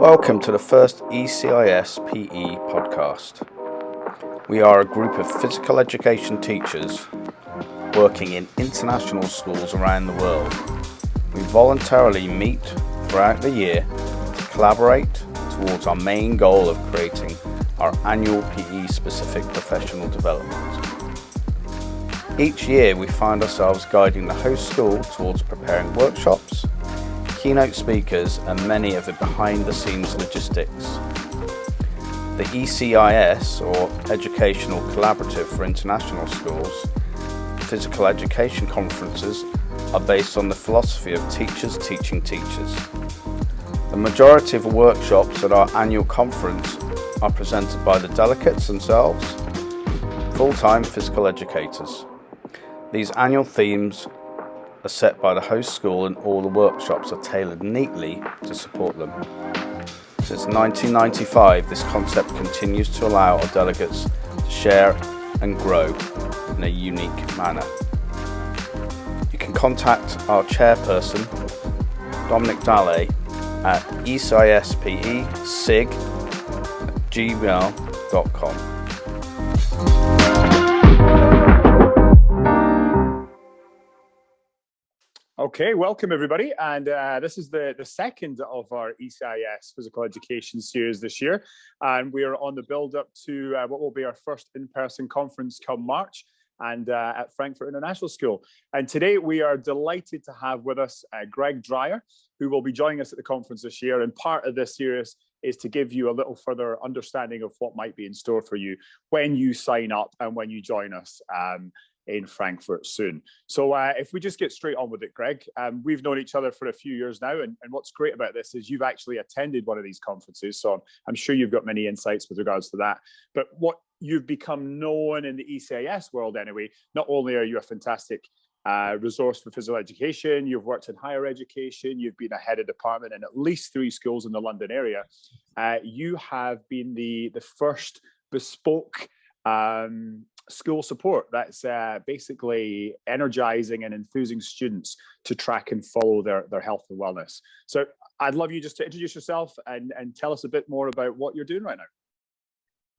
Welcome to the first ECIS PE podcast. We are a group of physical education teachers working in international schools around the world. We voluntarily meet throughout the year to collaborate towards our main goal of creating our annual PE-specific professional development. Each year we find ourselves guiding the host school towards preparing workshops, keynote speakers and many of the behind-the-scenes logistics. The ECIS, or Educational Collaborative for International Schools, physical education conferences are based on the philosophy of teachers teaching teachers. The majority of the workshops at our annual conference are presented by the delegates themselves, full-time physical educators. These annual themes are set by the host school and all the workshops are tailored neatly to support them. Since 1995, this concept continues to allow our delegates to share and grow in a unique manner. You can contact our chairperson, Dominic Dalle, at ecispe.sig@gmail.com. Okay, welcome everybody, and this is the second of our ECIS Physical Education series this year, and we are on the build-up to what will be our first in-person conference come March, and at Frankfurt International School. And today we are delighted to have with us Greg Dreyer, who will be joining us at the conference this year, and part of this series is to give you a little further understanding of what might be in store for you when you sign up and when you join us in Frankfurt soon. So if we just get straight on with it, Greg, we've known each other for a few years now, and what's great about this is you've actually attended one of these conferences, so I'm sure you've got many insights with regards to that. But what you've become known in the ECIS world anyway, not only are you a fantastic resource for physical education, you've worked in higher education, you've been a head of department in at least 3 schools in the London area. You have been the first bespoke school support that's basically energizing and enthusing students to track and follow their health and wellness. So I'd love you just to introduce yourself and tell us a bit more about what you're doing right now.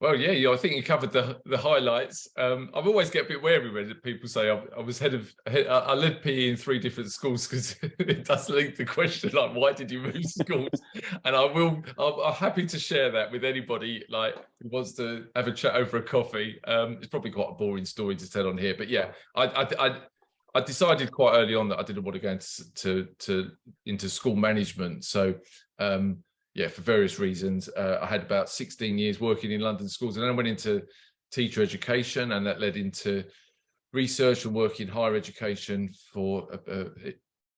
Well, yeah, I think you covered the highlights. I've always get a bit wary when people say I was I led PE in 3 different schools, because it does link the question like, why did you move schools? And I'm happy to share that with anybody like who wants to have a chat over a coffee. It's probably quite a boring story to tell on here, but yeah, I decided quite early on that I didn't want to go into school management. So yeah, for various reasons, I had about 16 years working in London schools, and then I went into teacher education, and that led into research and work in higher education for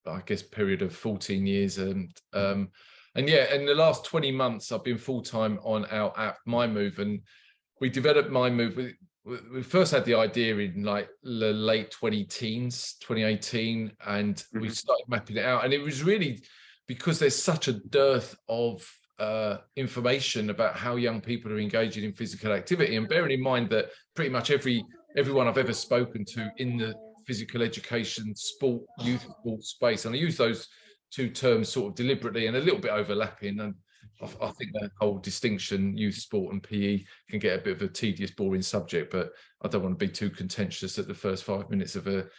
I guess period of 14 years. And yeah, in the last 20 months, I've been full-time on our app miMove, and we developed miMove. We first had the idea in like the late 2018, and we started mapping it out, and it was really because there's such a dearth of information about how young people are engaging in physical activity. And bearing in mind that pretty much everyone I've ever spoken to in the physical education, youth sport space, and I use those 2 terms sort of deliberately and a little bit overlapping, and I think that whole distinction, youth sport and PE, can get a bit of a tedious, boring subject, but I don't want to be too contentious at the first 5 minutes of a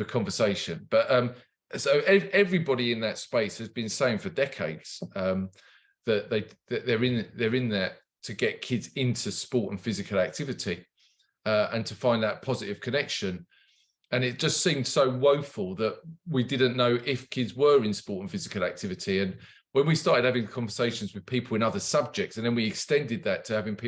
conversation. But so everybody in that space has been saying for decades that they're in there to get kids into sport and physical activity, and to find that positive connection. And it just seemed so woeful that we didn't know if kids were in sport and physical activity. And when we started having conversations with people in other subjects, and then we extended that to having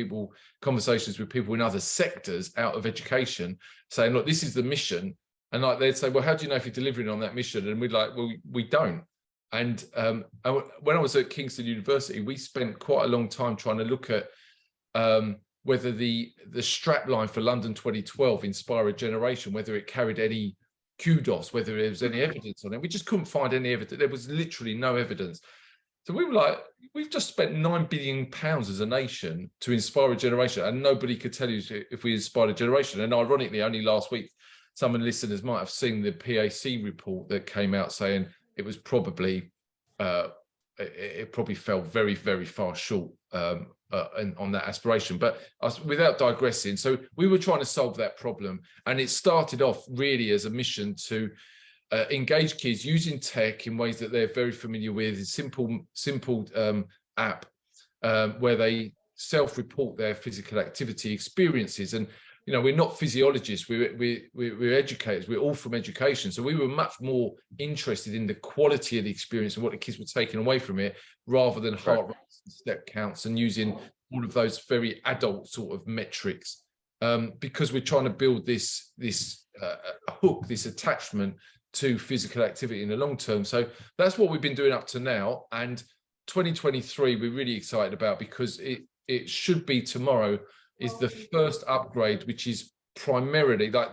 conversations with people in other sectors out of education, saying, look, this is the mission. And like they'd say, well, how do you know if you're delivering on that mission? And we'd like, well, we don't. And when I was at Kingston University, we spent quite a long time trying to look at whether the strapline for London 2012, Inspire a Generation, whether it carried any kudos, whether there was any evidence on it. We just couldn't find any evidence. There was literally no evidence. So we were like, we've just spent £9 billion as a nation to inspire a generation, and nobody could tell you if we inspired a generation. And ironically, only last week, some of the listeners might have seen the PAC report that came out saying it was probably it probably fell very, very far short on that aspiration. But without digressing, so we were trying to solve that problem, and it started off really as a mission to engage kids using tech in ways that they're very familiar with. A simple app where they self-report their physical activity experiences. And we're not physiologists, we're educators, we're all from education, so we were much more interested in the quality of the experience and what the kids were taking away from it, rather than heart rates and step counts and using all of those very adult sort of metrics, because we're trying to build this hook, this attachment to physical activity in the long term. So that's what we've been doing up to now, and 2023 we're really excited about, because it should be tomorrow is the first upgrade, which is primarily like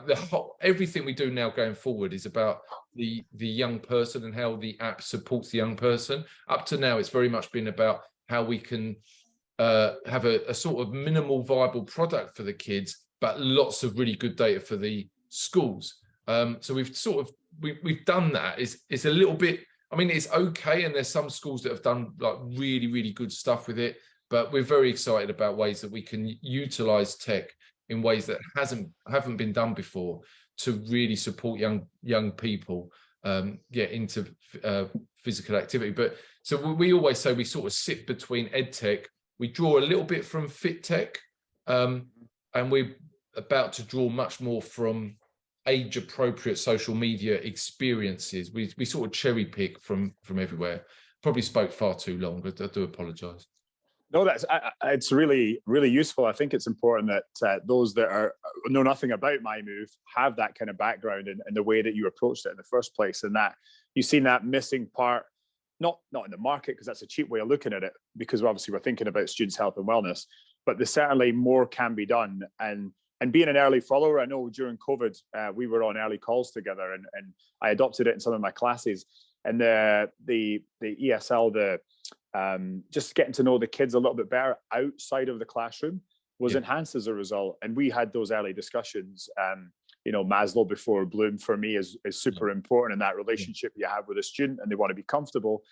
everything we do now going forward is about the young person and how the app supports the young person. Up to now, it's very much been about how we can have a sort of minimal viable product for the kids, but lots of really good data for the schools. So we've done that. It's a little bit, I mean, it's okay, and there's some schools that have done like really, really good stuff with it. But we're very excited about ways that we can utilize tech in ways that haven't been done before to really support young people get into physical activity. But so we always say we sort of sit between ed tech. We draw a little bit from fit tech, and we're about to draw much more from age appropriate social media experiences. We sort of cherry pick from everywhere. Probably spoke far too long, but I do apologize. No, it's really, really useful. I think it's important that those that know nothing about miMove have that kind of background and the way that you approached it in the first place, and that you've seen that missing part, not in the market, because that's a cheap way of looking at it, because obviously we're thinking about students' health and wellness, but there's certainly more can be done. And being an early follower, I know during COVID, we were on early calls together, and I adopted it in some of my classes. And the ESL, just getting to know the kids a little bit better outside of the classroom was enhanced as a result. And we had those early discussions. Maslow before Bloom for me is super important in that relationship you have with a student, and they want to be comfortable.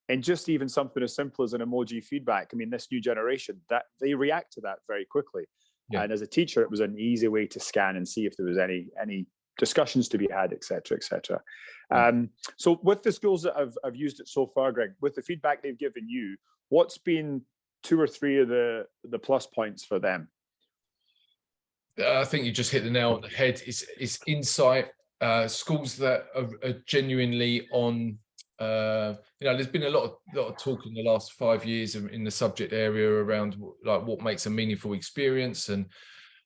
And just even something as simple as an emoji feedback. I mean, this new generation, that they react to that very quickly. Yeah. And as a teacher, it was an easy way to scan and see if there was any discussions to be had, et cetera, et cetera. So with the schools that have used it so far, Greg, with the feedback they've given you, what's been 2 or 3 of the plus points for them? I think you just hit the nail on the head. It's insight. Schools that are genuinely on, there's been a lot of talk in the last 5 years in the subject area around like what makes a meaningful experience. And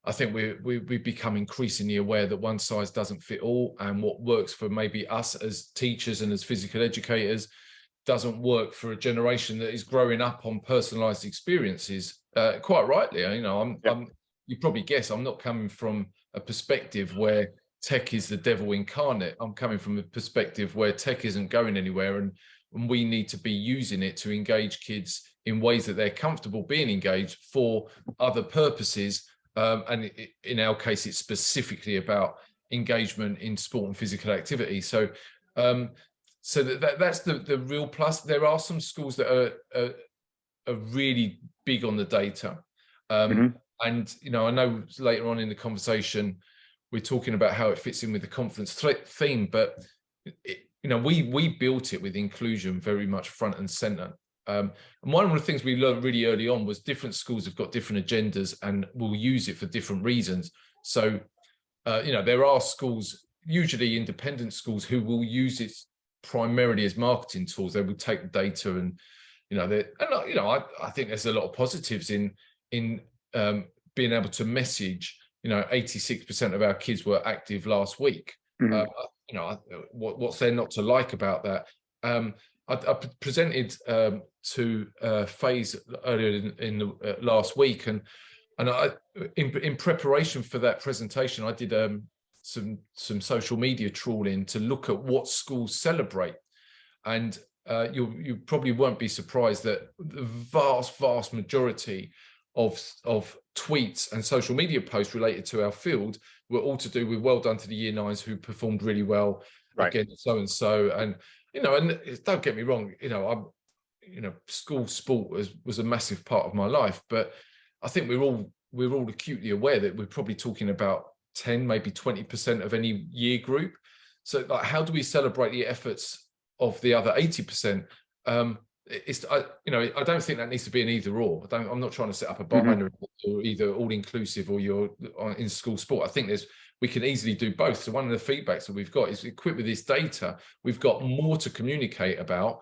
I think we've become increasingly aware that one size doesn't fit all, and what works for maybe us as teachers and as physical educators doesn't work for a generation that is growing up on personalized experiences. Quite rightly, you probably guess I'm not coming from a perspective where tech is the devil incarnate. I'm coming from a perspective where tech isn't going anywhere, and we need to be using it to engage kids in ways that they're comfortable being engaged for other purposes. And in our case, it's specifically about engagement in sport and physical activity. So that's the real plus. There are some schools that are really big on the data. And, I know later on in the conversation, we're talking about how it fits in with the conference theme, but, we built it with inclusion very much front and center. And one of the things we learned really early on was different schools have got different agendas and will use it for different reasons. So, there are schools, usually independent schools, who will use it primarily as marketing tools. They will take the data and, I think there's a lot of positives in being able to message, 86% of our kids were active last week. What's there not to like about that? I presented to FaZe earlier in the last week, and in preparation for that presentation, I did some social media trawling to look at what schools celebrate, and you probably won't be surprised that the vast majority of tweets and social media posts related to our field were all to do with well done to the Year 9s who performed really well against so and so. And and don't get me wrong, school sport was a massive part of my life, but I think we're all acutely aware that we're probably talking about 10, maybe 20% of any year group. So like, how do we celebrate the efforts of the other 80%? I don't think that needs to be an either or. I'm not trying to set up a binary or either all inclusive or you're in school sport. I think we can easily do both. So one of the feedbacks that we've got is, equipped with this data, we've got more to communicate about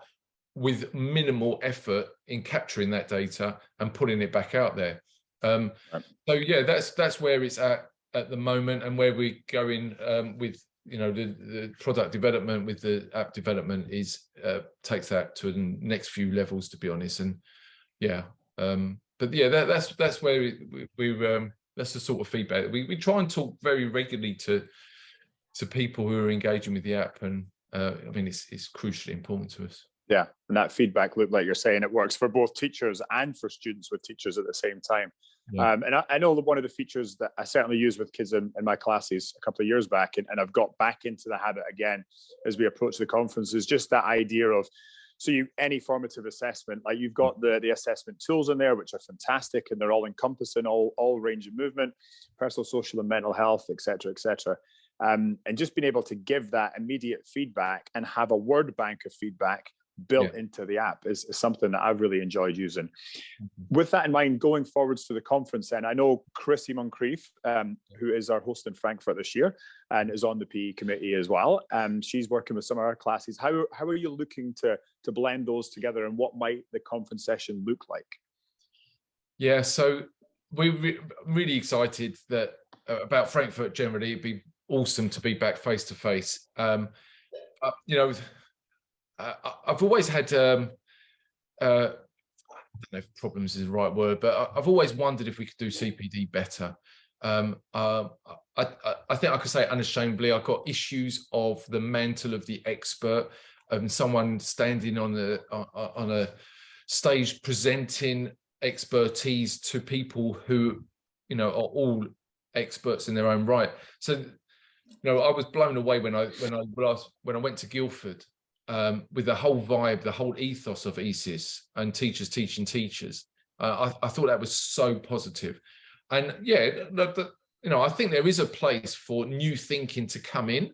with minimal effort in capturing that data and putting it back out there. So yeah, that's where it's at the moment, and where we're going with the product development, with the app development, is takes that to the next few levels, to be honest. And yeah, but yeah, that's where we that's the sort of feedback we try and talk very regularly to people who are engaging with the app, and I mean it's crucially important to us. Yeah, and that feedback, look, like you're saying, it works for both teachers and for students with teachers at the same time. Yeah. And I know that one of the features that I certainly use with kids in my classes a couple of years back, and I've got back into the habit again as we approach the conference, is just that idea of, so any formative assessment, like you've got the assessment tools in there, which are fantastic, and they're all encompassing all range of movement, personal, social, and mental health, et cetera, et cetera. And just being able to give that immediate feedback and have a word bank of feedback built into the app is something that I've really enjoyed using. With that in mind, going forwards to the conference, then I know Chrissy Moncrief, who is our host in Frankfurt this year and is on the PE committee as well. She's working with some of our classes. How are you looking to blend those together, and what might the conference session look like? Yeah, so we're really excited about Frankfurt generally. It'd be awesome to be back face to face. I've always had, I don't know if problems is the right word, but I've always wondered if we could do CPD better. I think I could say unashamedly, I've got issues of the mantle of the expert, someone standing on a stage presenting expertise to people who, are all experts in their own right. So, I was blown away when I went to Guildford. With the whole vibe, the whole ethos of ECIS and teachers teaching teachers. I thought that was so positive. And yeah, I think there is a place for new thinking to come in.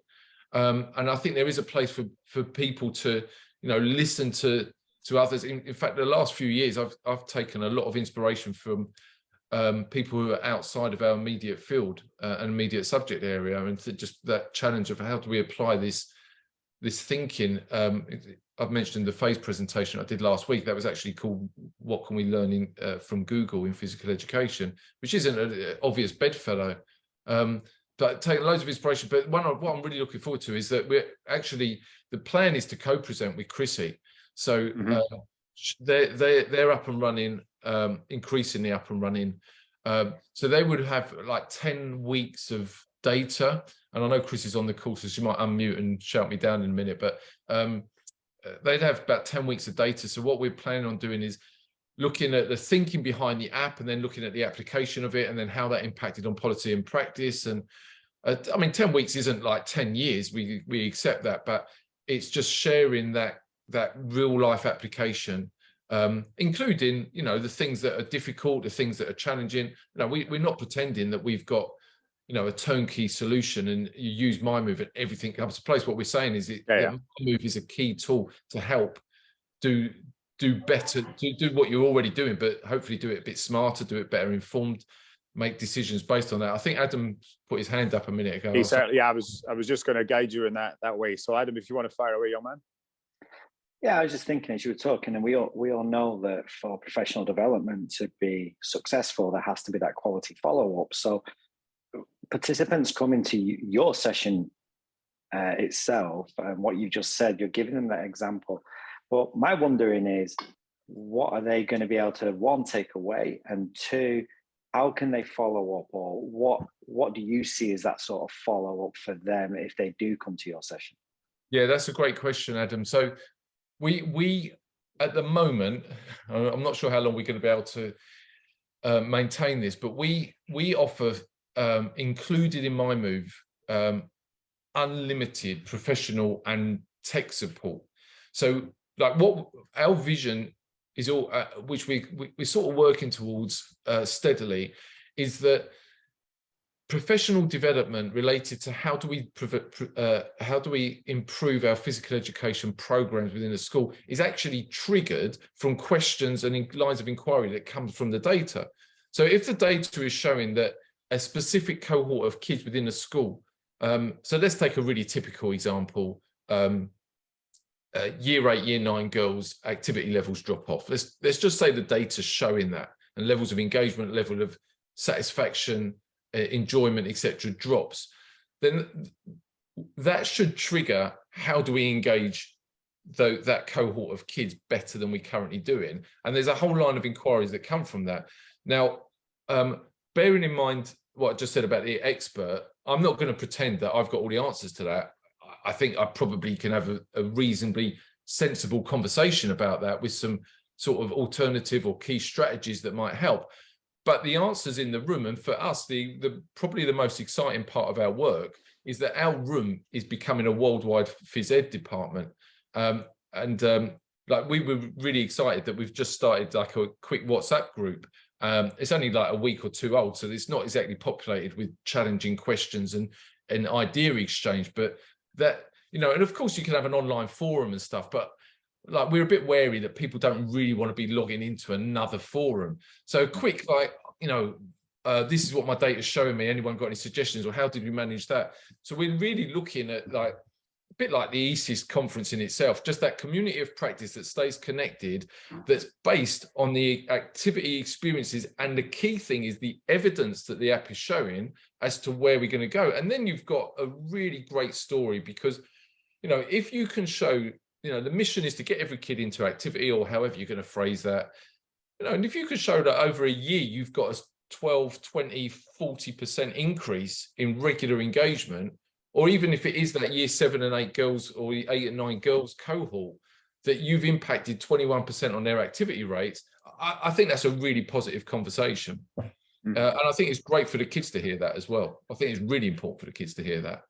And I think there is a place for people to, listen to others. In fact, the last few years, I've taken a lot of inspiration from people who are outside of our immediate field and immediate subject area, and just that challenge of how do we apply this thinking. I've mentioned the phase presentation I did last week. That was actually called "What Can We Learn from Google in Physical Education," which isn't an obvious bedfellow, but taking loads of inspiration. But what I'm really looking forward to is that the plan is to co-present with Chrissy. So they're up and running, increasingly up and running. So they would have like 10 weeks of data. And I know Chris is on the call, so she might unmute and shout me down in a minute, but they'd have about 10 weeks of data. So what we're planning on doing is looking at the thinking behind the app, and then looking at the application of it, and then how that impacted on policy and practice. And 10 weeks isn't like 10 years, we accept that, but it's just sharing that real life application, including, the things that are difficult, the things that are challenging. We're not pretending that we've got a turnkey solution and you use miMove and everything comes to place. What we're saying is miMove is a key tool to help do better, do what you're already doing, but hopefully do it a bit smarter, do it better informed, make decisions based on that. I think Adam put his hand up a minute ago. I was just going to guide you in that way. So Adam, if you want to fire away, young man. Yeah, I was just thinking as you were talking, and we all know that for professional development to be successful, there has to be that quality follow-up. So participants coming to your session itself, and what you just said, you're giving them that example. But my wondering is, what are they going to be able to, one, take away, and two, how can they follow up, or what do you see as that sort of follow up for them if they do come to your session? Yeah, that's a great question, Adam. So we at the moment, I'm not sure how long we're going to be able to maintain this, but we offer included in miMove unlimited professional and tech support. So like what our vision is all, which we're sort of working towards steadily, is that professional development related to how do we improve our physical education programs within a school is actually triggered from questions and lines of inquiry that comes from the data. So if the data is showing that a specific cohort of kids within a school, so let's take a really typical example, year 8, year 9 girls activity levels drop off. Let's just say the data's showing that, and levels of engagement, level of satisfaction, enjoyment, etc. drops, then that should trigger how do we engage that cohort of kids better than we're currently doing. And there's a whole line of inquiries that come from that. Now, bearing in mind what I just said about the expert, I'm not going to pretend that I've got all the answers to that. I think I probably can have a reasonably sensible conversation about that with some sort of alternative or key strategies that might help. But the answer's in the room. And for us, probably the most exciting part of our work is that our room is becoming a worldwide phys ed department. Like, we were really excited that we've just started like a quick WhatsApp group. It's only like a week or two old, so it's not exactly populated with challenging questions and idea exchange. But that, and of course you can have an online forum and stuff, but like, we're a bit wary that people don't really want to be logging into another forum. So quick, like, this is what my data is showing me. Anyone got any suggestions, or how did we manage that? So we're really looking at, like, a bit like the ECIS conference in itself, just that community of practice that stays connected, that's based on the activity experiences. And the key thing is the evidence that the app is showing as to where we're going to go. And then you've got a really great story, because, if you can show, the mission is to get every kid into activity, or however you're going to phrase that, and if you could show that over a year, you've got a 12, 20, 40% increase in regular engagement, or even if it is that year 7 and 8 girls, or 8 and 9 girls cohort, that you've impacted 21% on their activity rates, I think that's a really positive conversation. And I think it's great for the kids to hear that as well. I think it's really important for the kids to hear that.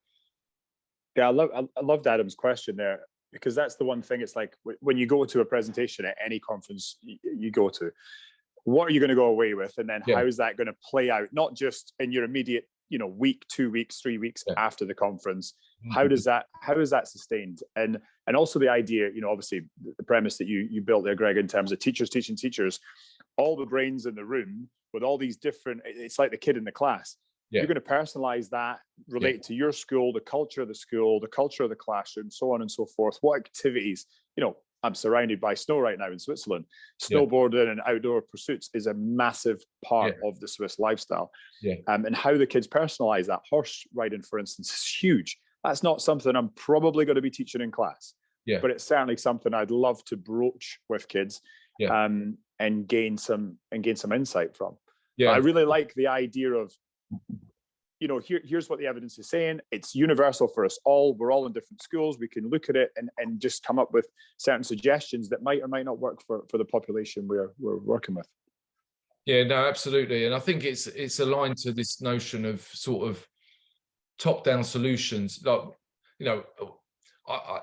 Yeah, I loved Adam's question there, because that's the one thing. It's like, when you go to a presentation at any conference you go to, what are you going to go away with? And then how is that going to play out, not just in your immediate, week, 2 weeks, 3 weeks after the conference? How is that sustained? And also the idea, obviously the premise that you built there, Greg, in terms of teachers teaching teachers, all the brains in the room with all these different, it's like the kid in the class. You're going to personalize that, relate to your school, the culture of the school, the culture of the classroom, so on and so forth. What activities, I'm surrounded by snow right now in Switzerland. Snowboarding and outdoor pursuits is a massive part of the Swiss lifestyle. And how the kids personalize that. Horse riding, for instance, is huge. That's not something I'm probably going to be teaching in class, but it's certainly something I'd love to broach with kids and gain some insight from. I really like the idea of, here's what the evidence is saying. It's universal for us all. We're all in different schools. We can look at it and just come up with certain suggestions that might or might not work for the population we're working with. Yeah, no, absolutely. And I think it's aligned to this notion of sort of top-down solutions. Like,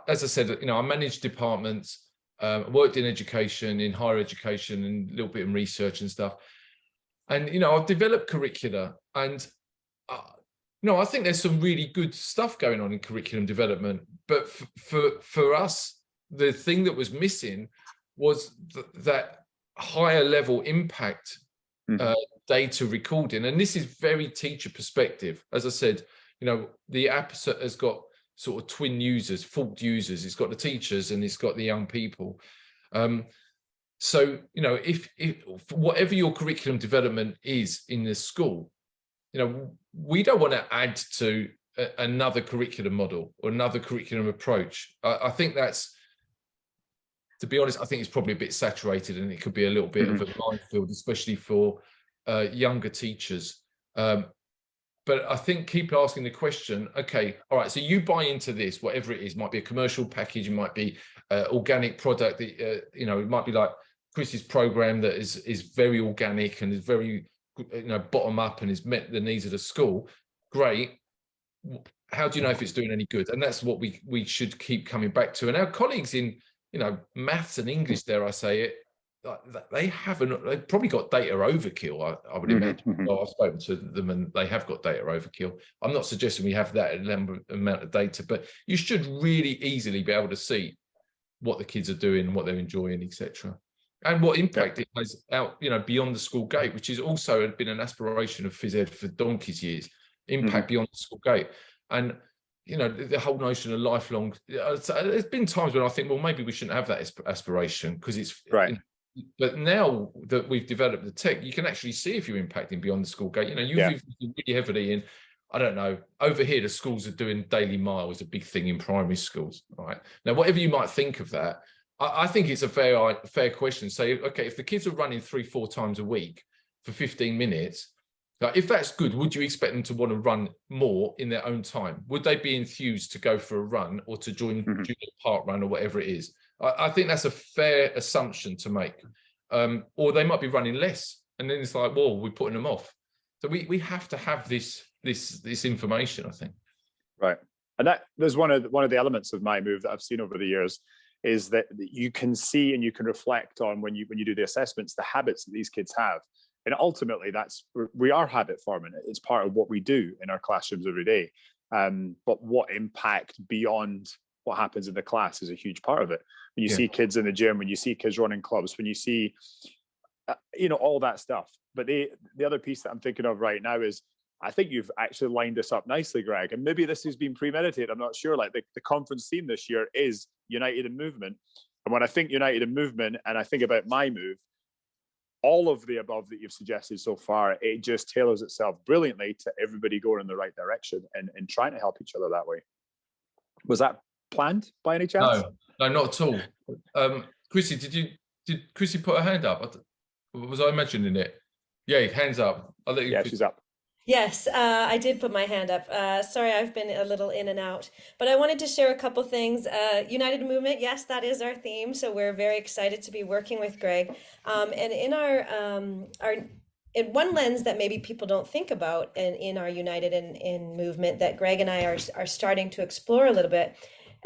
as I said, I managed departments, worked in education, in higher education, and a little bit in research and stuff. And, I've developed curricula, and, I think there's some really good stuff going on in curriculum development. But for us, the thing that was missing was that higher level impact data recording. And this is very teacher perspective. As I said, the app has got sort of twin users, forked users. It's got the teachers and it's got the young people. So, if whatever your curriculum development is in the school, we don't want to add to another curriculum model or another curriculum approach. I think that's, to be honest, I think it's probably a bit saturated, and it could be a little bit of a minefield, especially for younger teachers. But I think keep asking the question, okay, all right, so you buy into this, whatever it is, might be a commercial package, it might be organic product, that, it might be like Chris's program that is very organic and is very, bottom up and has met the needs of the school. Great. How do you know if it's doing any good? And that's what we should keep coming back to. And our colleagues in, maths and English, dare I say it, they've probably got data overkill, I would imagine. Well, I've spoken to them and they have got data overkill. I'm not suggesting we have that amount of data, but you should really easily be able to see what the kids are doing, what they're enjoying, etc. And what impact it has out, beyond the school gate, which is also been an aspiration of phys ed for donkey's years. Impact beyond the school gate. And the whole notion of lifelong, there's been times when I think, well, maybe we shouldn't have that aspiration because it's right. But now that we've developed the tech, you can actually see if you're impacting beyond the school gate. You've invested really heavily in, I don't know, over here, the schools are doing daily mile is a big thing in primary schools, right? Now, whatever you might think of that, I think it's a fair question. Say, okay, if the kids are running 3-4 times a week for 15 minutes, if that's good, would you expect them to want to run more in their own time? Would they be enthused to go for a run or to join a park run or whatever it is? I think that's a fair assumption to make. Or they might be running less, and then it's like, well, we're putting them off. So we have to have this information, I think. Right, and that there's one of the elements of miMove that I've seen over the years is that you can see and you can reflect on when you do the assessments, the habits that these kids have, and ultimately we are habit forming. It's part of what we do in our classrooms every day. But what impact beyond what happens in the class is a huge part of it. When you see kids in the gym, when you see kids running clubs, when you see, all that stuff. But the other piece that I'm thinking of right now is, I think you've actually lined this up nicely, Greg, and maybe this has been premeditated. I'm not sure. Like the conference theme this year is United in Movement. And when I think United in Movement and I think about miMove, all of the above that you've suggested so far, it just tailors itself brilliantly to everybody going in the right direction and trying to help each other that way. Was that planned by any chance? No, not at all. Chrissy, did Chrissy put her hand up? Was I mentioning it? Yeah, hands up. I'll let you. Yeah, she's up. Yes, I did put my hand up. Sorry, I've been a little in and out, but I wanted to share a couple things. United Movement, yes, that is our theme. So we're very excited to be working with Greg. And in our in one lens that maybe people don't think about in our United in Movement that Greg and I are starting to explore a little bit,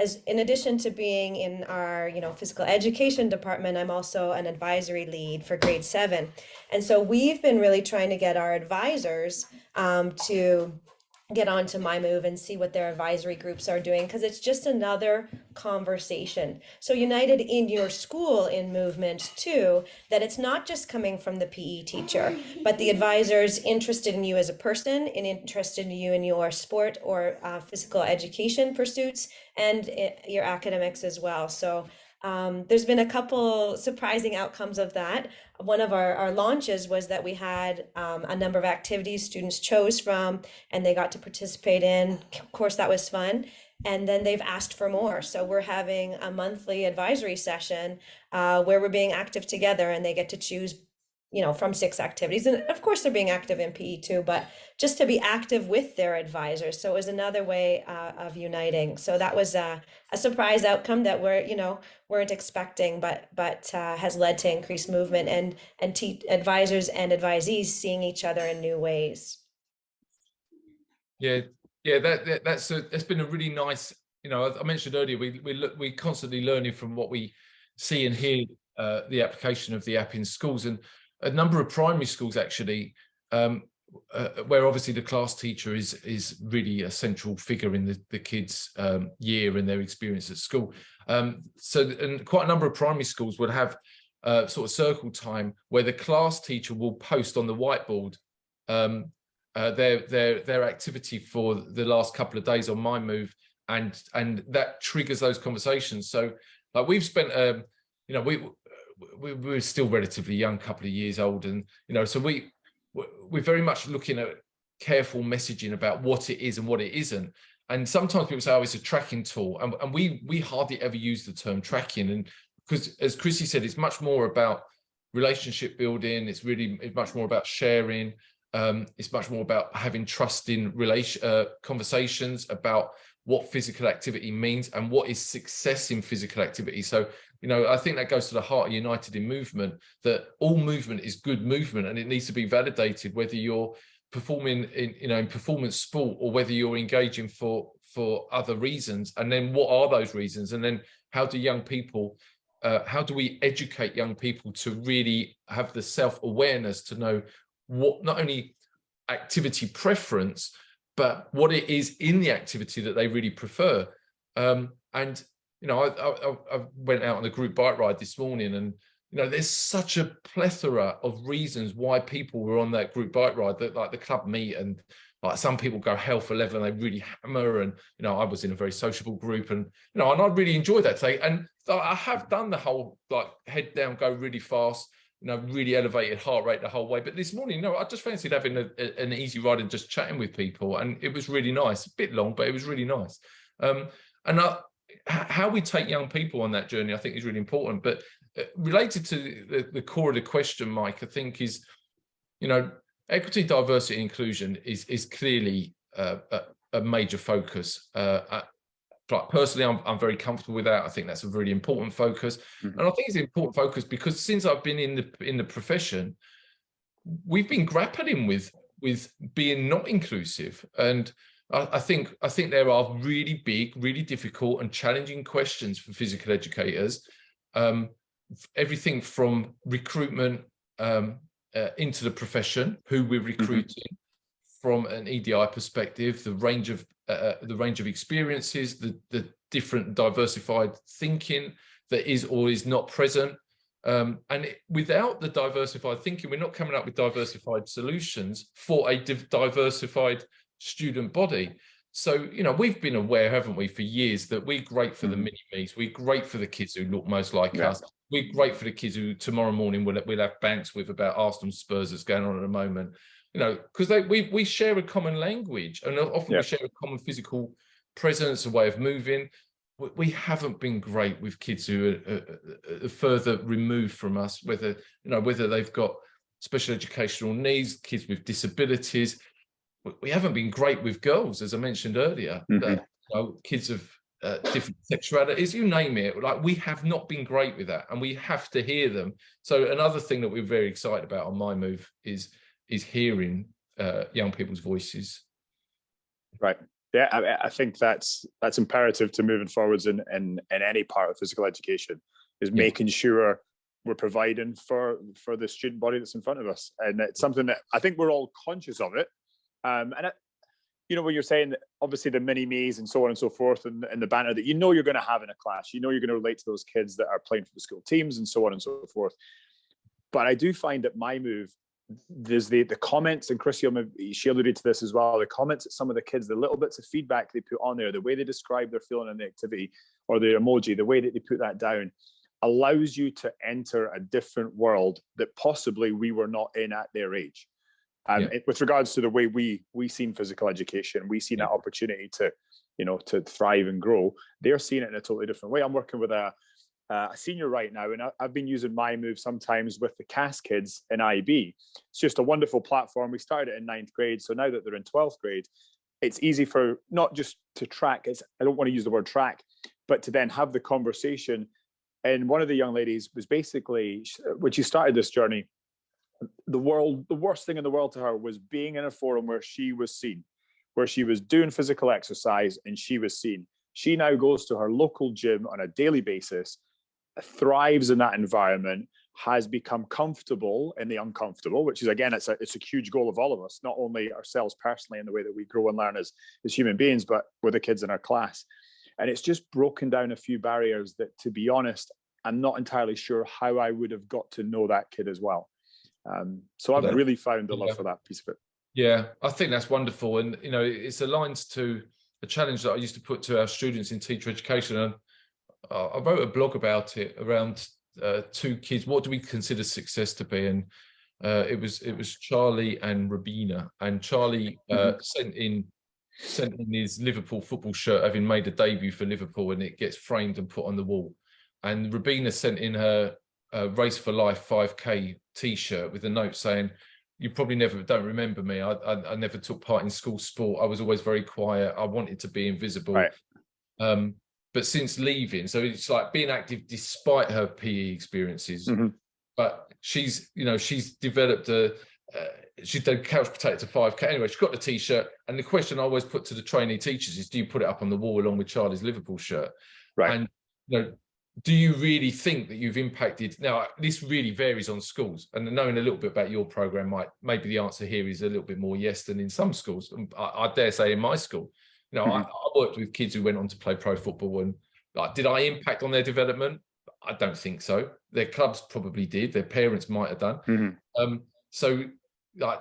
as in addition to being in our physical education department, I'm also an advisory lead for grade 7. And so we've been really trying to get our advisors to get onto miMove and see what their advisory groups are doing, because it's just another conversation. So United in your school in movement too, that it's not just coming from the PE teacher, but the advisors interested in you as a person and interested in you in your sport or physical education pursuits and your academics as well. So there's been a couple surprising outcomes of that. One of our launches was that we had a number of activities students chose from and they got to participate in. Of course, that was fun. And then they've asked for more. So we're having a monthly advisory session where we're being active together and they get to choose from 6 activities. And of course they're being active in PE too, but just to be active with their advisors. So it was another way of uniting. So that was a surprise outcome that weren't expecting, but has led to increased movement and advisors and advisees seeing each other in new ways. Yeah, that's been a really nice, I mentioned earlier, we're constantly learning from what we see and hear the application of the app in schools, and a number of primary schools actually, where obviously the class teacher is really a central figure in the kids' year and their experience at school. And quite a number of primary schools would have sort of circle time where the class teacher will post on the whiteboard their activity for the last couple of days on miMove, and that triggers those conversations. So like we've spent we're still relatively young, couple of years old, and so we're very much looking at careful messaging about what it is and what it isn't. And sometimes people say, oh, it's a tracking tool, and we hardly ever use the term tracking, and because as Chrissy said, it's much more about relationship building. It's much more about sharing. It's much more about having trusting conversations about what physical activity means and what is success in physical activity. So I think that goes to the heart of United in Movement, that all movement is good movement and it needs to be validated, whether you're performing in performance sport or whether you're engaging for other reasons. And then what are those reasons? And then how do young people how do we educate young people to really have the self-awareness to know what not only activity preference, but what it is in the activity that they really prefer. And you know, I went out on a group bike ride this morning, and you know, there's such a plethora of reasons why people were on that group bike ride, that like the club meet, and like some people go hell for leather and they really hammer. And you know, I was in a very sociable group, and you know, and I really enjoyed that day. And I have done the whole like head down, go really fast, you know, really elevated heart rate the whole way. But this morning, no, I just fancied having an easy ride and just chatting with people, and it was really nice. A bit long, but it was really nice. How we take young people on that journey, I think, is really important. But related to the core of the question, Mike, I think is, you know, equity, diversity, inclusion is clearly a major focus. But personally, I'm very comfortable with that. I think that's a really important focus, and I think it's an important focus because since I've been in the profession, we've been grappling with being not inclusive, and I think there are really big, really difficult and challenging questions for physical educators. Everything from recruitment into the profession, who we're recruiting, from an EDI perspective, the range of experiences, the different diversified thinking that is or is not present. Without the diversified thinking, we're not coming up with diversified solutions for a diversified student body. So, you know, we've been aware, haven't we, for years, that we're great for the mini-me's, we're great for the kids who look most like us, we're great for the kids who tomorrow morning we'll have banks with about Arsenal Spurs that's going on at the moment, you know, because we share a common language, and often we share a common physical presence, a way of moving. We haven't been great with kids who are further removed from us, whether they've got special educational needs, kids with disabilities. We haven't been great with girls, as I mentioned earlier, you know, kids of different sexualities, you name it. Like, we have not been great with that, and we have to hear them. So another thing that we're very excited about on miMove is hearing young people's voices. Right. Yeah, I think that's imperative to moving forwards in any part of physical education, is making sure we're providing for the student body that's in front of us. And it's something that I think we're all conscious of it. You know, when you're saying that obviously the mini-me's and so on and so forth, and the banter that you know you're going to have in a class, you know you're going to relate to those kids that are playing for the school teams and so on and so forth. But I do find that miMove, there's the comments, and Chris, she alluded to this as well, the comments that some of the kids, the little bits of feedback they put on there, the way they describe their feeling in the activity, or the emoji, the way that they put that down, allows you to enter a different world that possibly we were not in at their age. With regards to the way we seen physical education, we seen that opportunity to, you know, to thrive and grow. They're seeing it in a totally different way. I'm working with a senior right now, and I've been using miMove sometimes with the CAS kids in IB. It's just a wonderful platform. We started it in 9th grade, so now that they're in 12th grade, it's easy for not just to track. I don't want to use the word track, but to then have the conversation. And one of the young ladies was basically, when she started this journey, the worst thing in the world to her was being in a forum where she was seen, where she was doing physical exercise and she was seen. She now goes to her local gym on a daily basis, thrives in that environment, has become comfortable in the uncomfortable, which is, again, it's a huge goal of all of us, not only ourselves personally in the way that we grow and learn as human beings, but with the kids in our class. And it's just broken down a few barriers that, to be honest, I'm not entirely sure how I would have got to know that kid as well. So I've really found the love for that piece of it. Yeah, I think that's wonderful. And, you know, it's aligned to a challenge that I used to put to our students in teacher education. And I wrote a blog about it around 2 kids. What do we consider success to be? And it was Charlie and Rabina. And Charlie sent in his Liverpool football shirt, having made a debut for Liverpool, and it gets framed and put on the wall. And Rabina sent in her Race for Life 5K t-shirt with a note saying, "You probably don't remember me. I never took part in school sport. I was always very quiet. I wanted to be invisible." Right. But since leaving, so it's like being active despite her PE experiences. But she's developed she's done couch potato to 5K. Anyway, she's got the t-shirt. And the question I always put to the trainee teachers is, do you put it up on the wall along with Charlie's Liverpool shirt? Right. And, you know, do you really think that you've impacted? Now, this really varies on schools, and knowing a little bit about your program, maybe the answer here is a little bit more yes than in some schools. I dare say in my school, I worked with kids who went on to play pro football, and like, did I impact on their development? I don't think so. Their clubs probably did. Their parents might have done. So, like,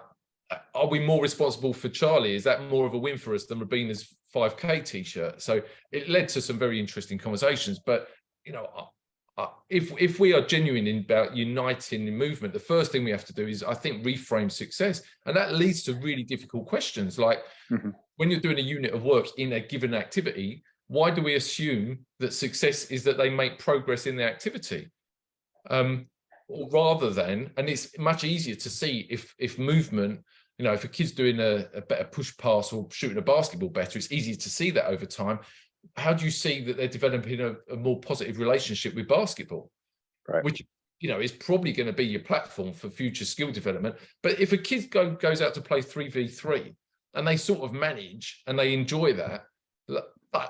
are we more responsible for Charlie? Is that more of a win for us than Rabina's 5K t-shirt? So it led to some very interesting conversations. But if we are genuine about uniting the movement, the first thing we have to do is, I think, reframe success, and that leads to really difficult questions. Like when you're doing a unit of work in a given activity, why do we assume that success is that they make progress in the activity? Rather than, and it's much easier to see if movement, if a kid's doing a better push pass or shooting a basketball better, it's easier to see that over time. How do you see that they're developing a more positive relationship with basketball? Right. Which, is probably going to be your platform for future skill development. But if a kid goes out to play 3v3 and they sort of manage and they enjoy that,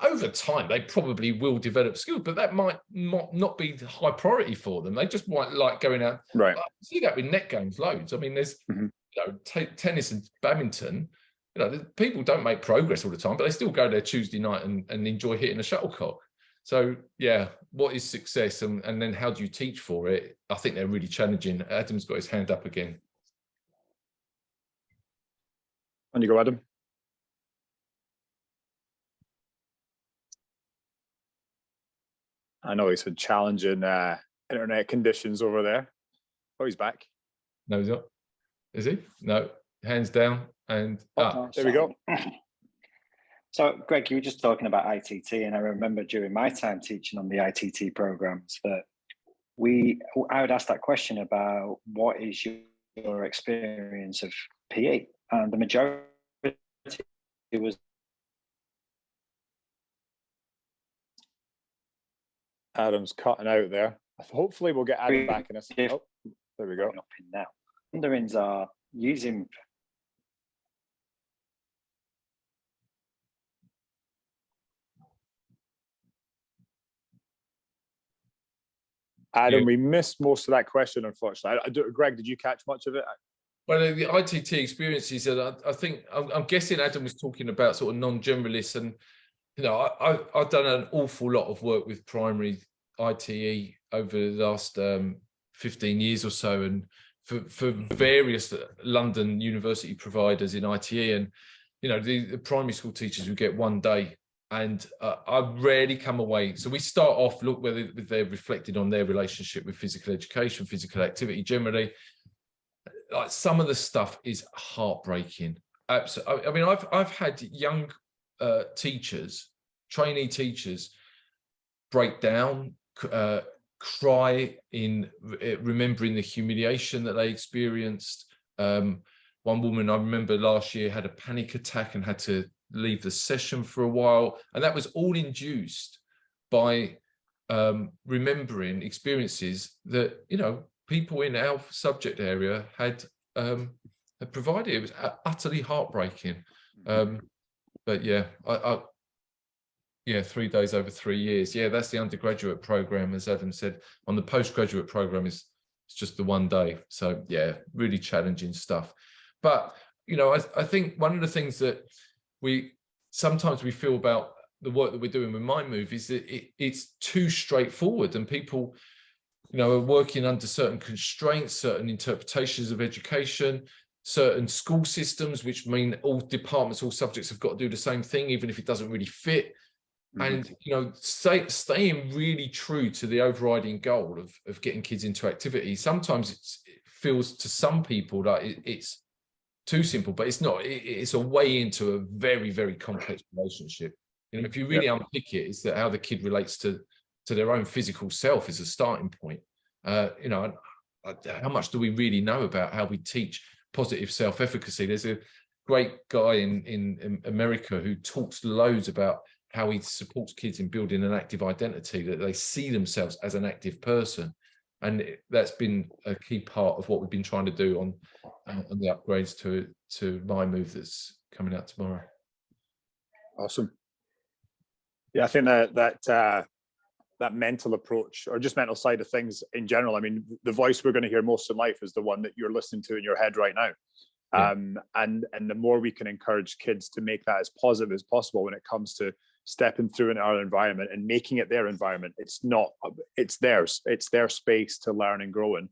over time, they probably will develop skills, but that might not be the high priority for them. They just might like going out. Right. I see that with net games loads. I mean, there's tennis and badminton. People don't make progress all the time, but they still go there Tuesday night and enjoy hitting a shuttlecock. So, yeah, what is success, and then how do you teach for it? I think they're really challenging. Adam's got his hand up again. On you go, Adam. I know he's had challenging internet conditions over there. Oh, he's back. No, he's not. Is he? No. Hands down. And there we go. So, Greg, you were just talking about ITT, and I remember during my time teaching on the ITT programs that I would ask that question about what is your experience of PE, and the majority was. Adam's cutting out there. Hopefully we'll get Adam back in a second. Oh, there we go. Up in now. Mandarins are using. Adam, we missed most of that question, unfortunately. Greg, did you catch much of it? Well, the ITT experiences, I think, I'm guessing Adam was talking about sort of non-generalists, and I've done an awful lot of work with primary ITE over the last 15 years or so, and for various London university providers in ITE, and the primary school teachers who get one day, and I rarely come away. So we start off, look whether they're reflected on their relationship with physical education, physical activity generally. Like, some of the stuff is heartbreaking. Absolutely. I mean, I've had young teachers, trainee teachers, break down, cry in remembering the humiliation that they experienced. One woman I remember last year had a panic attack and had to leave the session for a while, and that was all induced by remembering experiences that people in our subject area had provided. It was utterly heartbreaking. But yeah, yeah, 3 days over 3 years. Yeah, that's the undergraduate program, as Adam said. On the postgraduate program, it's just the 1 day. So yeah, really challenging stuff. But I think one of the things that we sometimes feel about the work that we're doing with miMove is that it's too straightforward, and people are working under certain constraints, certain interpretations of education, certain school systems, which mean all departments, all subjects have got to do the same thing, even if it doesn't really fit. And staying really true to the overriding goal of getting kids into activity, sometimes it feels to some people like it's too simple, but it's not. It's a way into a very, very complex relationship. If you really unpick it, it's that how the kid relates to their own physical self is a starting point. How much do we really know about how we teach positive self-efficacy? There's a great guy in America who talks loads about how he supports kids in building an active identity, that they see themselves as an active person. And that's been a key part of what we've been trying to do on the upgrades to miMove that's coming out tomorrow. Awesome. Yeah, I think that that mental approach, or just mental side of things in general. I mean, the voice we're going to hear most in life is the one that you're listening to in your head right now. Yeah. And the more we can encourage kids to make that as positive as possible when it comes to stepping through in our environment and making it their environment. It's theirs. It's their space to learn and grow in.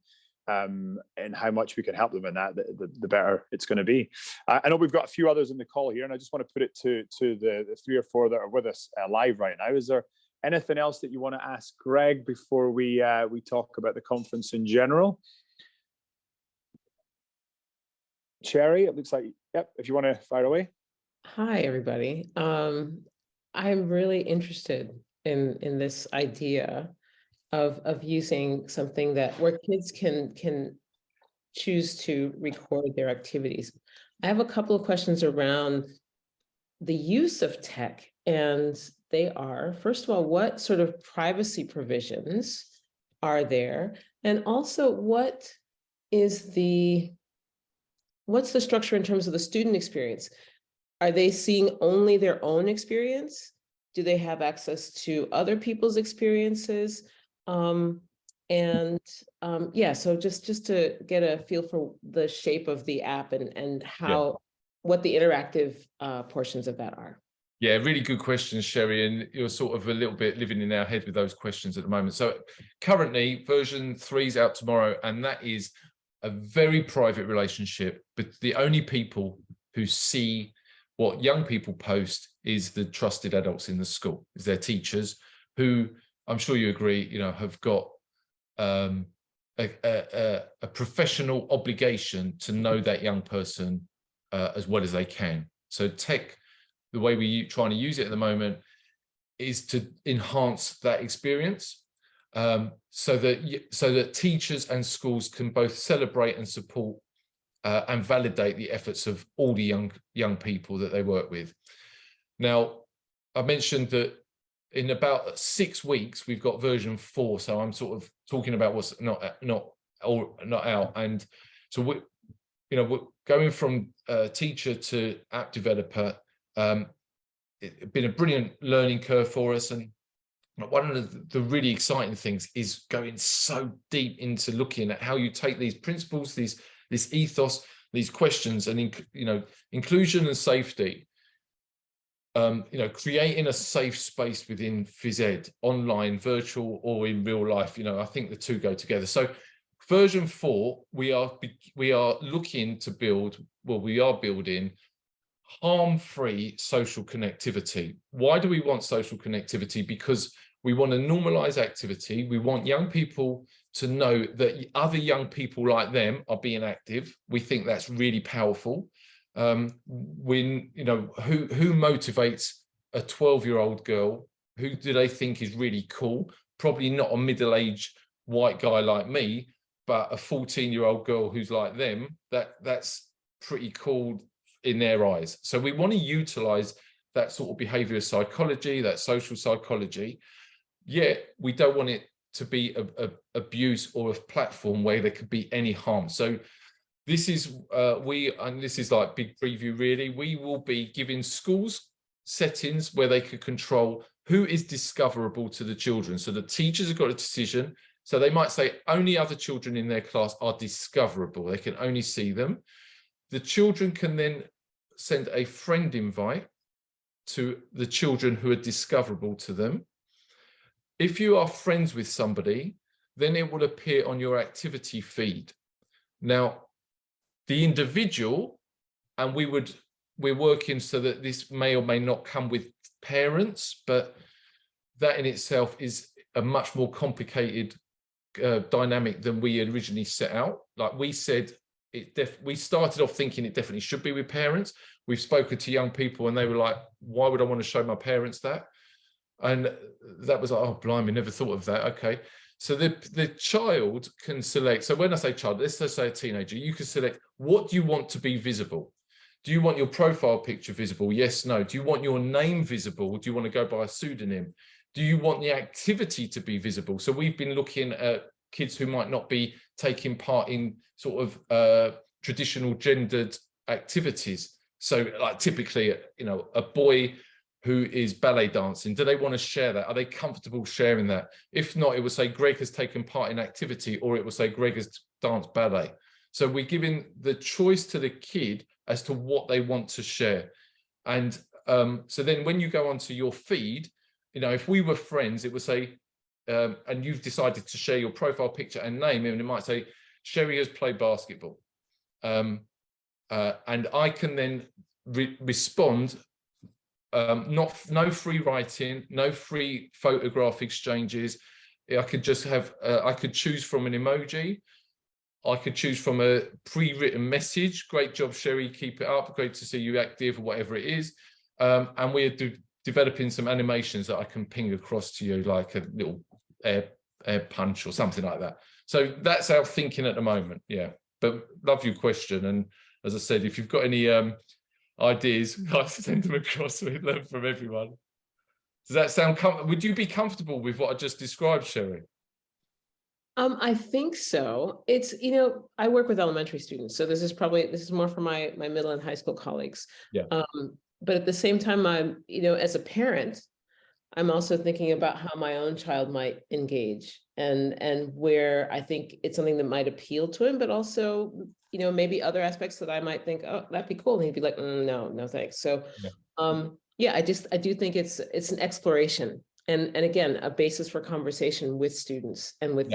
And how much we can help them in that, the better it's going to be. I know we've got a few others in the call here, and I just want to put it to the 3 or 4 that are with us live right now. Is there anything else that you want to ask Greg before we talk about the conference in general? Cherry, it looks like, yep, if you want to fire away. Hi, everybody. I'm really interested in this idea of using something where kids can choose to record their activities. I have a couple of questions around the use of tech, and they are, first of all, what sort of privacy provisions are there? And also, what's the structure in terms of the student experience? Are they seeing only their own experience? Do they have access to other people's experiences? Yeah, so just to get a feel for the shape of the app and what the interactive portions of that are. Yeah, really good questions, Sherry, and you're sort of a little bit living in our head with those questions at the moment. So currently version 3 is out tomorrow, and that is a very private relationship, but the only people who see what young people post is the trusted adults in the school, is their teachers, who I'm sure you agree, have got a professional obligation to know that young person as well as they can. So tech, the way we're trying to use it at the moment, is to enhance that experience, so that teachers and schools can both celebrate and support and validate the efforts of all the young people that they work with. Now, I mentioned that in about 6 weeks we've got version 4, so I'm sort of talking about what's not out, and so we're going from teacher to app developer. It's been a brilliant learning curve for us, and one of the really exciting things is going so deep into looking at how you take these principles, this ethos, these questions, and inclusion and safety. Creating a safe space within phys ed, online, virtual, or in real life. I think the two go together. So version 4, we are looking to build, we are building harm-free social connectivity. Why do we want social connectivity? Because we want to normalize activity. We want young people to know that other young people like them are being active. We think that's really powerful. When who motivates a 12-year-old girl? Who do they think is really cool? Probably not a middle-aged white guy like me, but a 14-year-old girl who's like them. That's pretty cool in their eyes. So we want to utilize that sort of behavioral psychology, that social psychology. Yet we don't want it to be a abuse or a platform where there could be any harm. So this is and this is like big preview really, we will be giving schools settings where they could control who is discoverable to the children. So the teachers have got a decision. So they might say only other children in their class are discoverable. They can only see them. The children can then send a friend invite to the children who are discoverable to them. If you are friends with somebody, then it will appear on your activity feed. Now, the individual, and we're working so that this may or may not come with parents, but that in itself is a much more complicated dynamic than we originally set out. Like we said, we started off thinking it definitely should be with parents. We've spoken to young people and they were like, why would I want to show my parents that? And that was like, oh, blimey, never thought of that. Okay. So the child can select. So when I say child, let's just say a teenager, you can select, what do you want to be visible? Do you want your profile picture visible? Yes, no. Do you want your name visible? Do you want to go by a pseudonym? Do you want the activity to be visible? So we've been looking at kids who might not be taking part in sort of traditional gendered activities. So like typically, a boy who is ballet dancing? Do they want to share that? Are they comfortable sharing that? If not, it will say Greg has taken part in activity, or it will say Greg has danced ballet. So we're giving the choice to the kid as to what they want to share. And so then when you go onto your feed, you know, if we were friends, it would say, and you've decided to share your profile picture and name, and it might say, Sherry has played basketball. And I can then respond. No free writing, no free photograph exchanges. I could just have, I could choose from an emoji. I could choose from a pre-written message. Great job, Sherry, keep it up. Great to see you active, or whatever it is. And we're developing some animations that I can ping across to you, like a little air punch or something like that. So that's our thinking at the moment, yeah. But love your question. And as I said, if you've got any ideas, I send them across. We learn from everyone. Does that sound would you be comfortable with what I just described, Sherry? I think so. It's, you know, I work with elementary students, so this is more for my middle and high school colleagues. Yeah. But at the same time, I'm, you know, as a parent, I'm also thinking about how my own child might engage, and where I think it's something that might appeal to him, but also, you know, maybe other aspects that I might think, oh, that'd be cool. And he'd be like, no, thanks. So, yeah, I do think it's an exploration, and again, a basis for conversation with students and with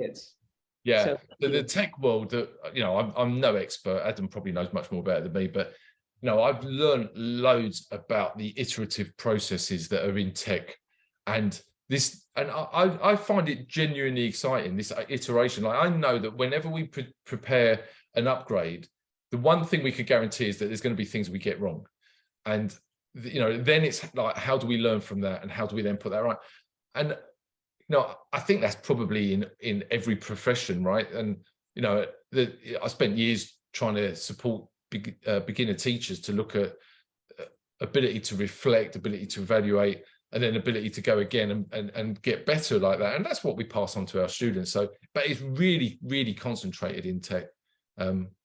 kids. Yeah, so the tech world, you know, I'm no expert. Adam probably knows much more about it than me, but you know, I've learned loads about the iterative processes that are in tech, and I find it genuinely exciting, this iteration. Like, I know that whenever we prepare an upgrade, the one thing we could guarantee is that there's going to be things we get wrong, and you know, then it's like, how do we learn from that, and how do we then put that right? And you know, I think that's probably in every profession, right? And you know, I spent years trying to support beginner teachers to look at ability to reflect, ability to evaluate, and then ability to go again and get better like that. And that's what we pass on to our students. So, but it's really, really concentrated in tech.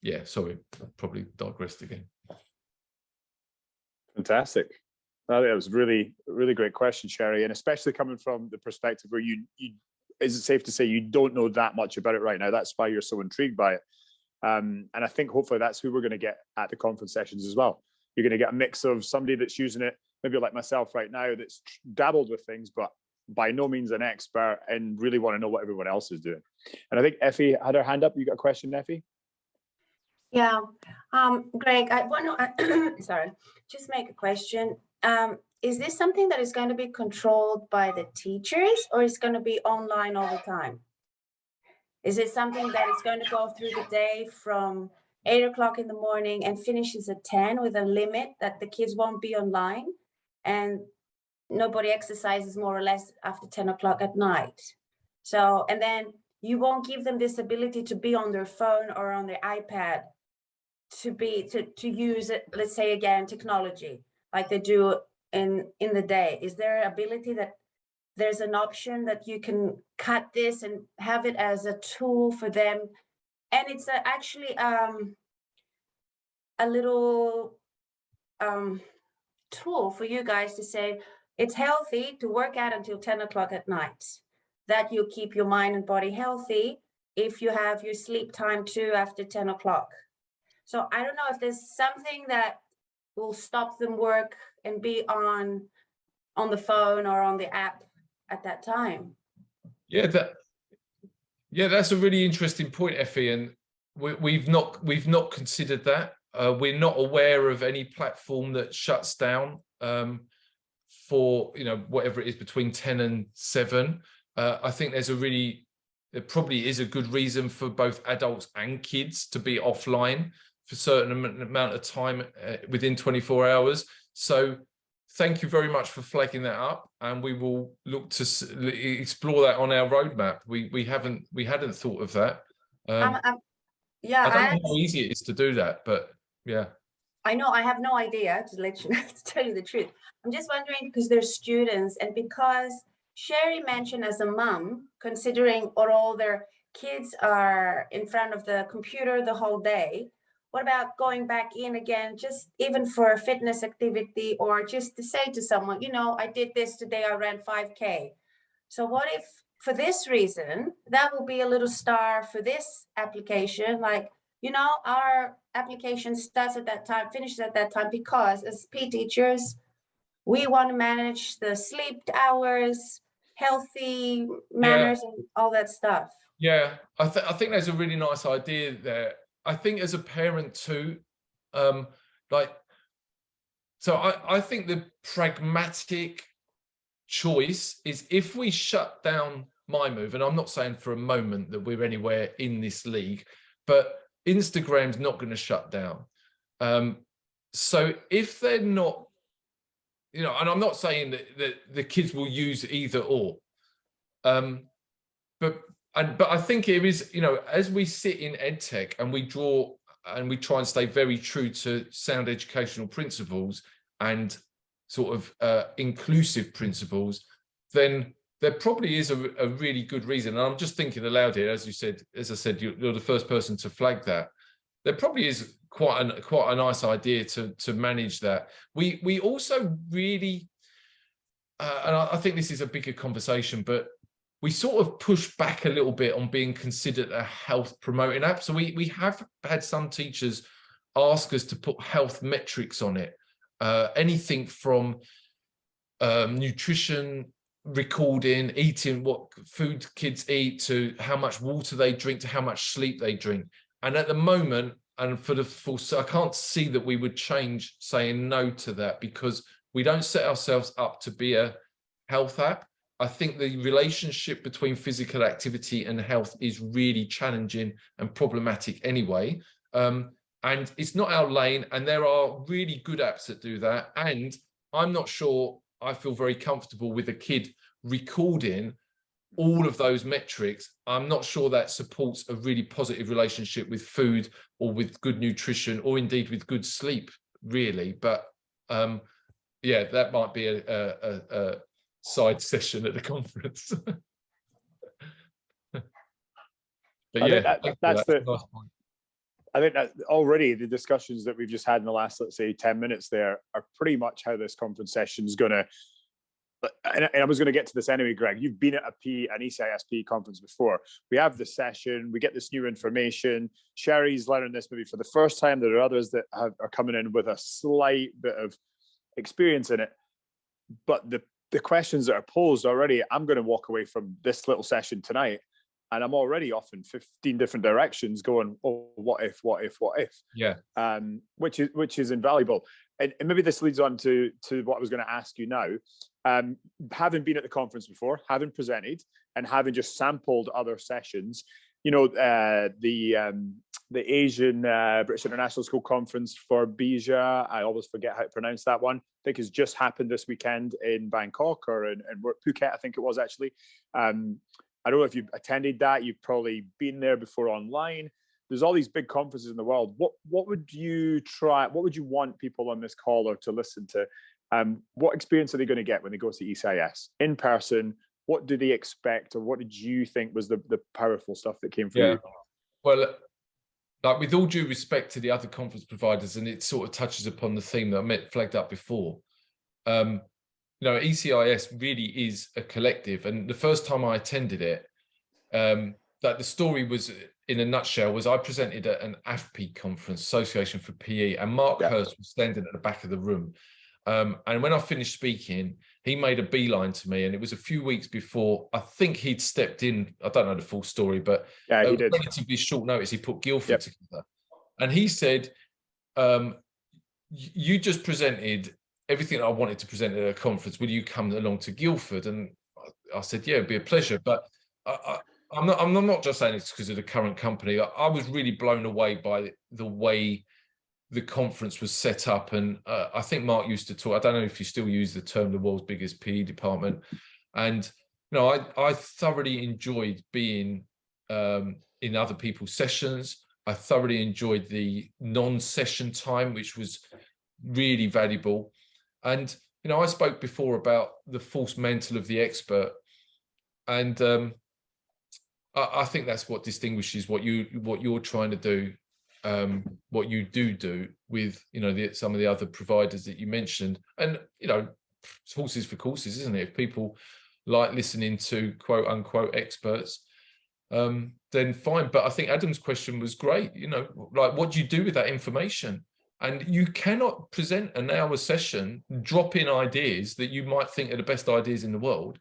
Yeah, sorry, I probably digressed again. Fantastic. I think that was really, really great question, Sherry, and especially coming from the perspective where you is it safe to say you don't know that much about it right now? That's why you're so intrigued by it. And I think hopefully that's who we're going to get at the conference sessions as well. You're going to get a mix of somebody that's using it, maybe like myself right now, that's dabbled with things, but by no means an expert, and really want to know what everyone else is doing. And I think Effie had her hand up. You got a question, Effie? Yeah, Greg, I want to, sorry, just make a question. Is this something that is going to be controlled by the teachers, or is it going to be online all the time? Is it something that is going to go through the day from 8 o'clock in the morning and finishes at 10 with a limit that the kids won't be online, and nobody exercises more or less after 10 o'clock at night? So, and then you won't give them this ability to be on their phone or on their iPad to use it, let's say again, technology like they do in the day. Is there an ability that there's an option that you can cut this and have it as a tool for them? And it's actually a little tool for you guys to say, it's healthy to work out until 10 o'clock at night, that you keep your mind and body healthy if you have your sleep time too after 10 o'clock. So I don't know if there's something that will stop them work and be on the phone or on the app at that time. Yeah, that's a really interesting point, Effie, and we've not considered that. We're not aware of any platform that shuts down for, you know, whatever it is between 10 and 7. I think there probably is a good reason for both adults and kids to be offline for a certain amount of time within 24 hours. So thank you very much for flagging that up, and we will look to explore that on our roadmap. We hadn't thought of that. Yeah, I don't know how easy it is to do that, but yeah. I know, I have no idea, to let you know, to tell you the truth. I'm just wondering, because there's students, and because Sherry mentioned as a mom, considering all their kids are in front of the computer the whole day, what about going back in again, just even for a fitness activity, or just to say to someone, I did this today, I ran 5K. So what if for this reason, that will be a little star for this application, like, our application starts at that time, finishes at that time, because as PE teachers, we want to manage the sleep hours, healthy manners, and all that stuff. Yeah, I think there's a really nice idea there. I think as a parent too, I think the pragmatic choice is, if we shut down miMove, and I'm not saying for a moment that we're anywhere in this league, but Instagram's not going to shut down. So if they're not, and I'm not saying that the kids will use either or, but I think it is, as we sit in EdTech and we draw and we try and stay very true to sound educational principles and sort of inclusive principles, then there probably is a really good reason. And I'm just thinking aloud here, as I said, you're the first person to flag that. There probably is quite a nice idea to manage that. We also really, and I think this is a bigger conversation, but we sort of push back a little bit on being considered a health promoting app. So we have had some teachers ask us to put health metrics on it, anything from nutrition, recording, eating, what food kids eat, to how much water they drink, to how much sleep they drink. And at the moment, and for the full, so I can't see that we would change saying no to that, because we don't set ourselves up to be a health app. I think the relationship between physical activity and health is really challenging and problematic anyway. And it's not our lane, and there are really good apps that do that. And I'm not sure I feel very comfortable with a kid recording all of those metrics. I'm not sure that supports a really positive relationship with food, or with good nutrition, or indeed with good sleep, really. But yeah, that might be a side session at the conference. But yeah, that's the nice point. I think that already the discussions that we've just had in the last, let's say, 10 minutes there are pretty much how this conference session is going to, and I was going to get to this anyway, Greg. You've been at an ECIS PE conference before. We have the session, we get this new information. Sherry's learning this maybe for the first time. There are others that are coming in with a slight bit of experience in it. But the questions that are posed already, I'm going to walk away from this little session tonight, and I'm already off in 15 different directions going, oh, what if? Yeah. Which is invaluable. And maybe this leads on to what I was going to ask you now. Having been at the conference before, having presented, and having just sampled other sessions, the Asian British International School Conference for BIJA, I always forget how to pronounce that one, I think has just happened this weekend in Bangkok, or in Phuket, I think it was actually. I don't know if you've attended that. You've probably been there before online. There's all these big conferences in the world. What would you try? What would you want people on this call or to listen to? What experience are they going to get when they go to ECIS in person? What do they expect, or what did you think was the powerful stuff that came from you? Well, like, with all due respect to the other conference providers, and it sort of touches upon the theme that I flagged up before. ECIS really is a collective, and the first time I attended it, that the story was, in a nutshell, was I presented at an AFPE conference, Association for PE, and Mark Hurst was standing at the back of the room. And when I finished speaking, he made a beeline to me, and it was a few weeks before, I think he'd stepped in. I don't know the full story, but he did. Relatively short notice, he put Guildford together. And he said, you just presented everything I wanted to present at a conference. Will you come along to Guildford? And I said, yeah, it'd be a pleasure. But I'm not just saying it's because of the current company. I was really blown away by the way the conference was set up. And I think Mark used to talk, I don't know if you still use the term, the world's biggest PE department. And, I thoroughly enjoyed being in other people's sessions. I thoroughly enjoyed the non-session time, which was really valuable. And, I spoke before about the false mantle of the expert. And I think that's what distinguishes what you're trying to do what you do with, some of the other providers that you mentioned. And, it's horses for courses, isn't it? If people like listening to quote unquote experts, then fine. But I think Adam's question was great. Like, what do you do with that information? And you cannot present an hour session, drop in ideas that you might think are the best ideas in the world,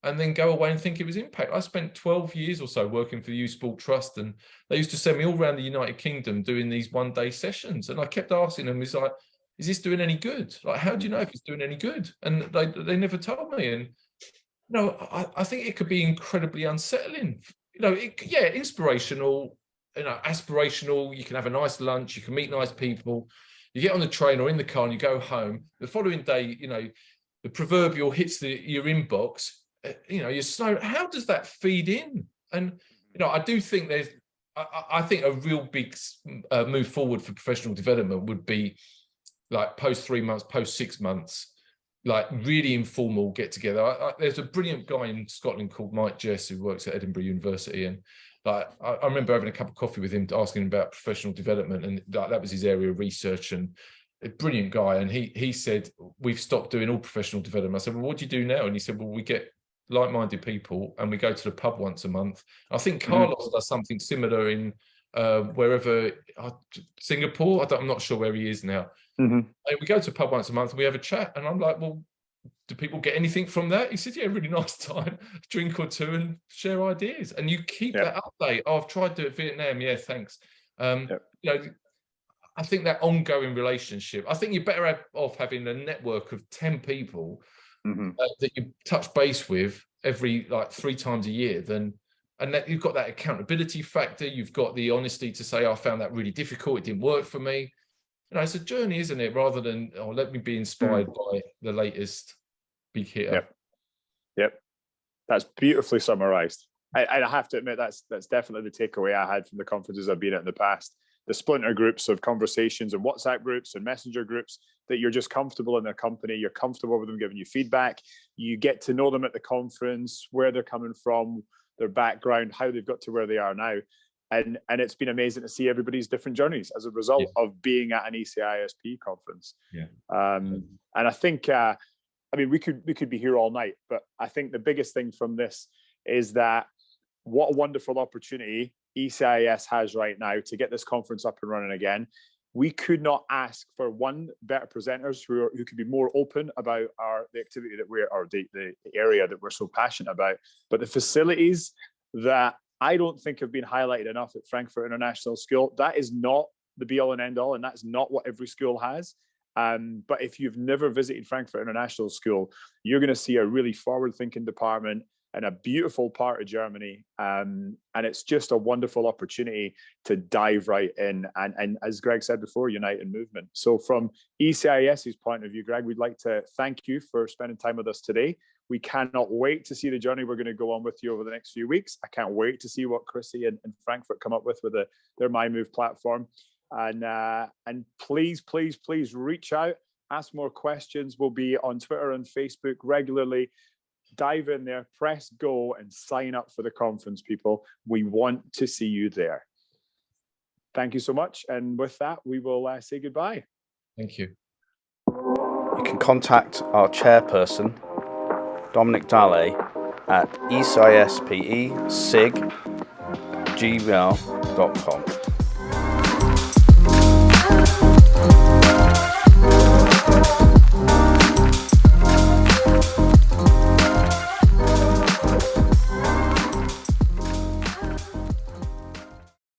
and then go away and think it was impact. I spent 12 years or so working for the Youth Sport Trust, and they used to send me all around the United Kingdom doing these one-day sessions. And I kept asking them, it's like, is this doing any good? Like, how do you know if it's doing any good? And they never told me. And, I think it could be incredibly unsettling. Inspirational, aspirational. You can have a nice lunch, you can meet nice people, you get on the train or in the car and you go home. The following day, the proverbial hits your inbox, you're snowed. How does that feed in? And, I do think I think a real big move forward for professional development would be like post 3 months, post 6 months, like really informal get together. There's a brilliant guy in Scotland called Mike Jess who works at Edinburgh University, and I remember having a cup of coffee with him, asking him about professional development, and that was his area of research. And a brilliant guy, and he said, we've stopped doing all professional development. I said, well, what do you do now? And he said, well, we get like-minded people and we go to the pub once a month. I think Carlos does something similar in wherever, Singapore. I'm not sure where he is now. And we go to a pub once a month and we have a chat, and I'm like, well, do people get anything from that? He said, yeah, really nice time, a drink or two, and share ideas. And you keep that update. Oh, I've tried to do it Vietnam. Yeah, thanks. I think that ongoing relationship, I think you're better off having a network of 10 people that you touch base with every 3 times a year, and that you've got that accountability factor. You've got the honesty to say, I found that really difficult. It didn't work for me. It's a journey, isn't it? Rather than, let me be inspired by the latest big hitter. Yep. That's beautifully summarized. I have to admit, that's definitely the takeaway I had from the conferences I've been at in the past. The splinter groups of conversations and WhatsApp groups and messenger groups that you're just comfortable in their company. You're comfortable with them giving you feedback. You get to know them at the conference, where they're coming from, their background, how they've got to where they are now. And it's been amazing to see everybody's different journeys as a result of being at an ECIS PE conference. And I think, we could be here all night, but I think the biggest thing from this is that what a wonderful opportunity ECIS has right now to get this conference up and running again. We could not ask for one better presenters who could be more open about the activity that the area that we're so passionate about. But the facilities that I don't think have been highlighted enough at Frankfurt International School, that is not the be all and end all, and that's not what every school has. But if you've never visited Frankfurt International School, you're going to see a really forward-thinking department in a beautiful part of Germany. And it's just a wonderful opportunity to dive right in. And as Greg said before, unite in movement. So from ECIS's point of view, Greg, we'd like to thank you for spending time with us today. We cannot wait to see the journey we're going to go on with you over the next few weeks. I can't wait to see what Chrissy and Frankfurt come up with their miMove platform. And please reach out, ask more questions. We'll be on Twitter and Facebook regularly. Dive in there, press go, and sign up for the conference, people. We want to see you there. Thank you so much. And with that, we will say goodbye. Thank you. You can contact our chairperson, Dominic Dalle, at ecispe.sig@gmail.com.